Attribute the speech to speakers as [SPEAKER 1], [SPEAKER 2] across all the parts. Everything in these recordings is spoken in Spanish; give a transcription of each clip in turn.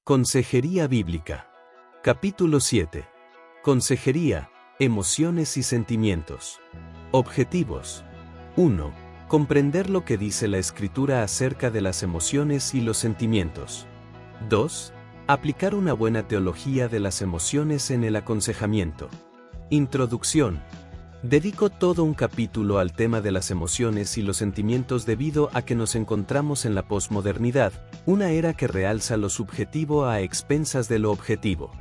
[SPEAKER 1] Consejería Bíblica. Capítulo 7. Consejería, emociones y sentimientos. Objetivos. 1. Comprender lo que dice la Escritura acerca de las emociones y los sentimientos. 2. Aplicar una buena teología de las emociones en el aconsejamiento. Introducción. Dedico todo un capítulo al tema de las emociones y los sentimientos debido a que nos encontramos en la posmodernidad, una era que realza lo subjetivo a expensas de lo objetivo.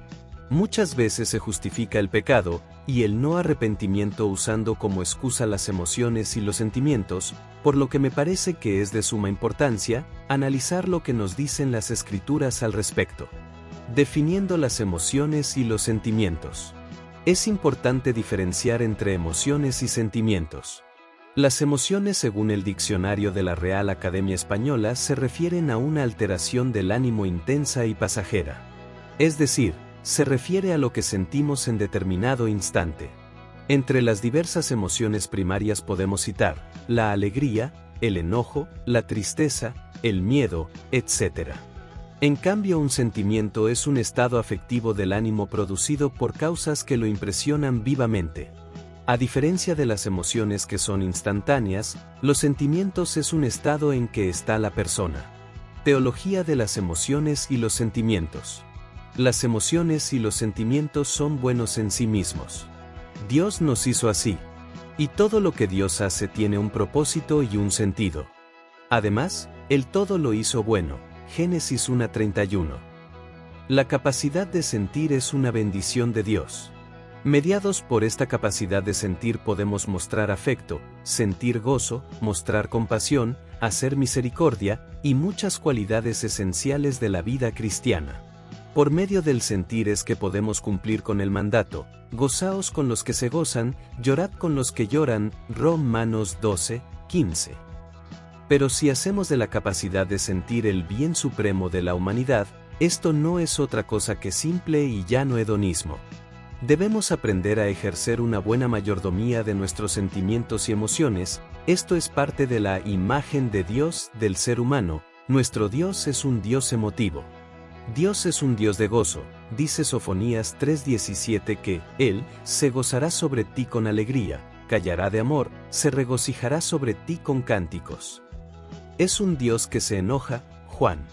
[SPEAKER 1] Muchas veces se justifica el pecado y el no arrepentimiento usando como excusa las emociones y los sentimientos, por lo que me parece que es de suma importancia analizar lo que nos dicen las Escrituras al respecto. Definiendo las emociones y los sentimientos. Es importante diferenciar entre emociones y sentimientos. Las emociones, según el diccionario de la Real Academia Española, se refieren a una alteración del ánimo intensa y pasajera. Es decir, se refiere a lo que sentimos en determinado instante. Entre las diversas emociones primarias podemos citar la alegría, el enojo, la tristeza, el miedo, etc. En cambio, un sentimiento es un estado afectivo del ánimo producido por causas que lo impresionan vivamente. A diferencia de las emociones que son instantáneas, los sentimientos es un estado en que está la persona. Teología de las emociones y los sentimientos. Las emociones y los sentimientos son buenos en sí mismos. Dios nos hizo así. Y todo lo que Dios hace tiene un propósito y un sentido. Además, Él todo lo hizo bueno. Génesis 1:31. La capacidad de sentir es una bendición de Dios. Mediados por esta capacidad de sentir podemos mostrar afecto, sentir gozo, mostrar compasión, hacer misericordia y muchas cualidades esenciales de la vida cristiana. Por medio del sentir es que podemos cumplir con el mandato, gozaos con los que se gozan, llorad con los que lloran, Romanos 12:15. Pero si hacemos de la capacidad de sentir el bien supremo de la humanidad, esto no es otra cosa que simple y llano hedonismo. Debemos aprender a ejercer una buena mayordomía de nuestros sentimientos y emociones, esto es parte de la imagen de Dios del ser humano, nuestro Dios es un Dios emotivo. Dios es un Dios de gozo, dice Sofonías 3:17 que, Él, se gozará sobre ti con alegría, callará de amor, se regocijará sobre ti con cánticos. Es un Dios que se enoja, Juan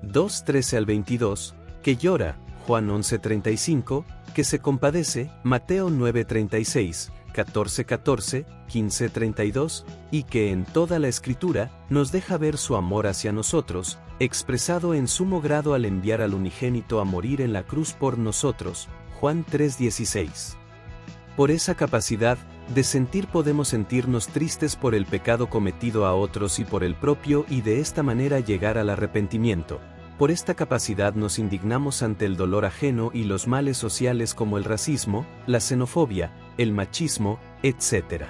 [SPEAKER 1] 2:13-22, que llora, Juan 11:35, que se compadece, Mateo 9:36, 14:14, 15:32, y que en toda la Escritura nos deja ver su amor hacia nosotros, expresado en sumo grado al enviar al unigénito a morir en la cruz por nosotros, Juan 3:16. Por esa capacidad de sentir podemos sentirnos tristes por el pecado cometido a otros y por el propio y de esta manera llegar al arrepentimiento. Por esta capacidad nos indignamos ante el dolor ajeno y los males sociales como el racismo, la xenofobia, el machismo, etc.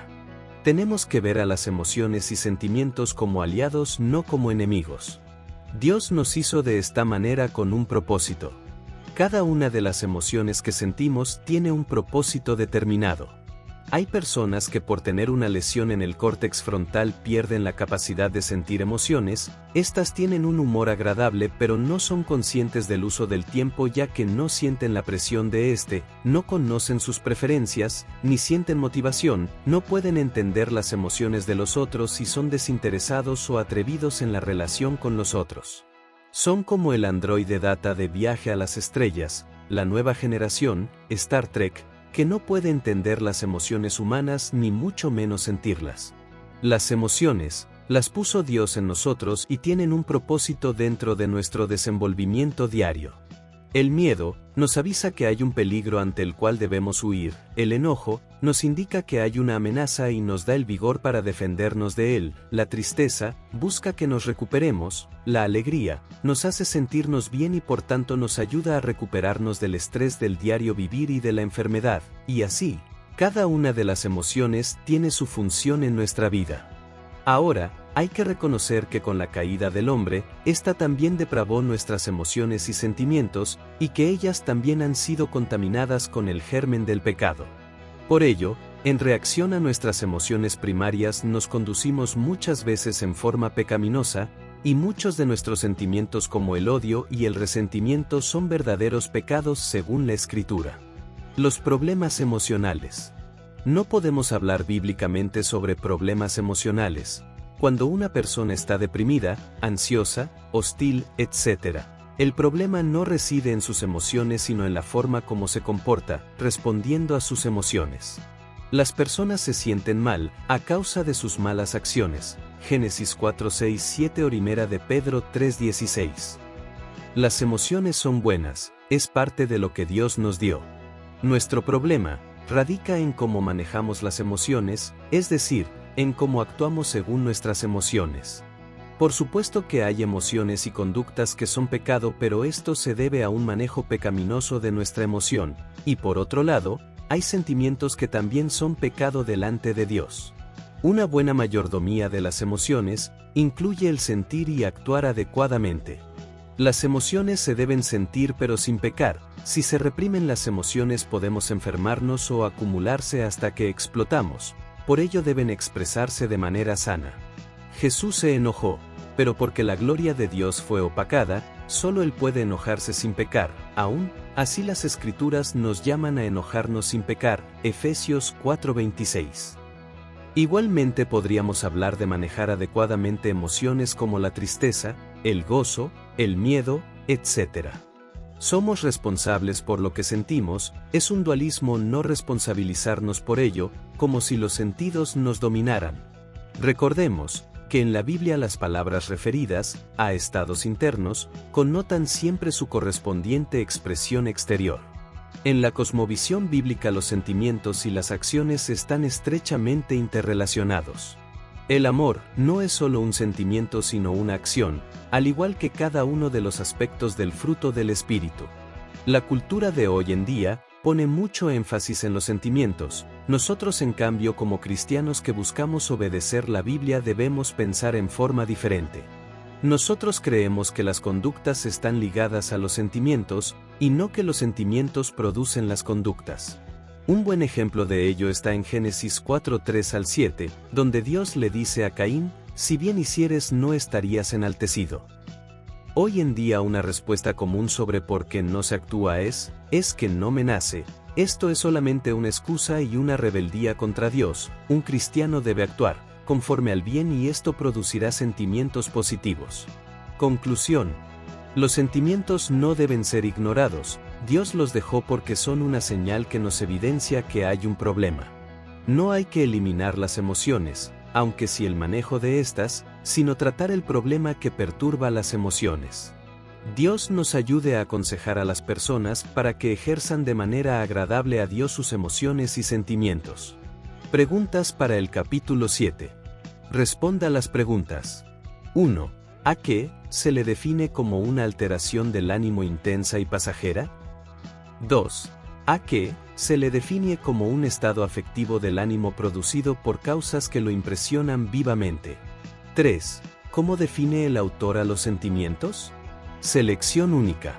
[SPEAKER 1] Tenemos que ver a las emociones y sentimientos como aliados, no como enemigos. Dios nos hizo de esta manera con un propósito. Cada una de las emociones que sentimos tiene un propósito determinado. Hay personas que por tener una lesión en el córtex frontal pierden la capacidad de sentir emociones, estas tienen un humor agradable pero no son conscientes del uso del tiempo ya que no sienten la presión de este, no conocen sus preferencias, ni sienten motivación, no pueden entender las emociones de los otros y son desinteresados o atrevidos en la relación con los otros. Son como el androide Data de Viaje a las Estrellas, la nueva generación, Star Trek, que no puede entender las emociones humanas ni mucho menos sentirlas. Las emociones, las puso Dios en nosotros y tienen un propósito dentro de nuestro desenvolvimiento diario. El miedo nos avisa que hay un peligro ante el cual debemos huir, el enojo nos indica que hay una amenaza y nos da el vigor para defendernos de él, la tristeza busca que nos recuperemos, la alegría nos hace sentirnos bien y por tanto nos ayuda a recuperarnos del estrés del diario vivir y de la enfermedad, y así, cada una de las emociones tiene su función en nuestra vida. Ahora, hay que reconocer que con la caída del hombre, ésta también depravó nuestras emociones y sentimientos, y que ellas también han sido contaminadas con el germen del pecado. Por ello, en reacción a nuestras emociones primarias nos conducimos muchas veces en forma pecaminosa, y muchos de nuestros sentimientos como el odio y el resentimiento son verdaderos pecados según la Escritura. Los problemas emocionales. No podemos hablar bíblicamente sobre problemas emocionales. Cuando una persona está deprimida, ansiosa, hostil, etc., el problema no reside en sus emociones sino en la forma como se comporta, respondiendo a sus emociones. Las personas se sienten mal a causa de sus malas acciones. Génesis 4:6-7 o Primera de Pedro 3:16. Las emociones son buenas, es parte de lo que Dios nos dio. Nuestro problema radica en cómo manejamos las emociones, es decir, en cómo actuamos según nuestras emociones. Por supuesto que hay emociones y conductas que son pecado, pero esto se debe a un manejo pecaminoso de nuestra emoción, y por otro lado, hay sentimientos que también son pecado delante de Dios. Una buena mayordomía de las emociones incluye el sentir y actuar adecuadamente. Las emociones se deben sentir pero sin pecar. Si se reprimen las emociones podemos enfermarnos o acumularse hasta que explotamos. Por ello deben expresarse de manera sana. Jesús se enojó, pero porque la gloria de Dios fue opacada, solo Él puede enojarse sin pecar. Aún así las Escrituras nos llaman a enojarnos sin pecar. Efesios 4:26. Igualmente podríamos hablar de manejar adecuadamente emociones como la tristeza, el gozo, el miedo, etc. Somos responsables por lo que sentimos, es un dualismo no responsabilizarnos por ello, como si los sentidos nos dominaran. Recordemos que en la Biblia las palabras referidas a estados internos connotan siempre su correspondiente expresión exterior. En la cosmovisión bíblica los sentimientos y las acciones están estrechamente interrelacionados. El amor no es solo un sentimiento sino una acción, al igual que cada uno de los aspectos del fruto del espíritu. La cultura de hoy en día pone mucho énfasis en los sentimientos. Nosotros en cambio como cristianos que buscamos obedecer la Biblia debemos pensar en forma diferente. Nosotros creemos que las conductas están ligadas a los sentimientos, y no que los sentimientos producen las conductas. Un buen ejemplo de ello está en Génesis 4:3-7, donde Dios le dice a Caín, si bien hicieres no estarías enaltecido. Hoy en día una respuesta común sobre por qué no se actúa es que no me nace. Esto es solamente una excusa y una rebeldía contra Dios. Un cristiano debe actuar conforme al bien y esto producirá sentimientos positivos. Conclusión. Los sentimientos no deben ser ignorados. Dios los dejó porque son una señal que nos evidencia que hay un problema. No hay que eliminar las emociones, aunque sí el manejo de estas, sino tratar el problema que perturba las emociones. Dios nos ayude a aconsejar a las personas para que ejerzan de manera agradable a Dios sus emociones y sentimientos. Preguntas para el capítulo 7. Responda las preguntas. 1. ¿A qué se le define como una alteración del ánimo intensa y pasajera? 2. ¿A qué se le define como un estado afectivo del ánimo producido por causas que lo impresionan vivamente? 3. ¿Cómo define el autor a los sentimientos? Selección única.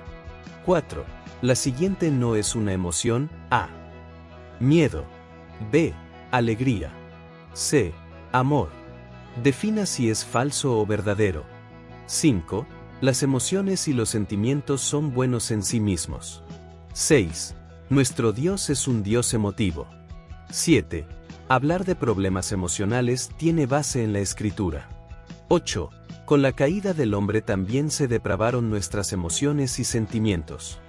[SPEAKER 1] 4. La siguiente no es una emoción. A. Miedo. B. Alegría. C. Amor. Defina si es falso o verdadero. 5. Las emociones y los sentimientos son buenos en sí mismos. 6. Nuestro Dios es un Dios emotivo. 7. Hablar de problemas emocionales tiene base en la Escritura. 8. Con la caída del hombre también se depravaron nuestras emociones y sentimientos.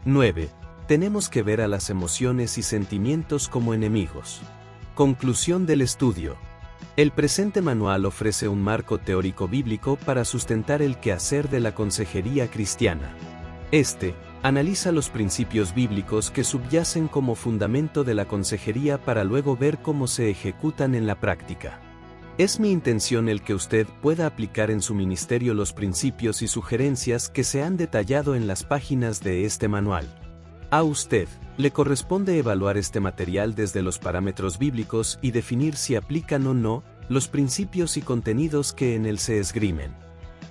[SPEAKER 1] 9. Tenemos que ver a las emociones y sentimientos como enemigos. Conclusión del estudio. El presente manual ofrece un marco teórico bíblico para sustentar el quehacer de la consejería cristiana. Este analiza los principios bíblicos que subyacen como fundamento de la consejería para luego ver cómo se ejecutan en la práctica. Es mi intención el que usted pueda aplicar en su ministerio los principios y sugerencias que se han detallado en las páginas de este manual. A usted le corresponde evaluar este material desde los parámetros bíblicos y definir si aplican o no los principios y contenidos que en él se esgrimen.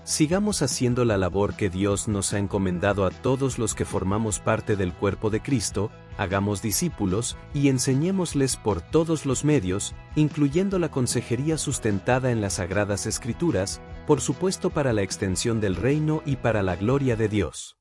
[SPEAKER 1] Sigamos haciendo la labor que Dios nos ha encomendado a todos los que formamos parte del cuerpo de Cristo, hagamos discípulos y enseñémosles por todos los medios, incluyendo la consejería sustentada en las Sagradas Escrituras, por supuesto para la extensión del reino y para la gloria de Dios.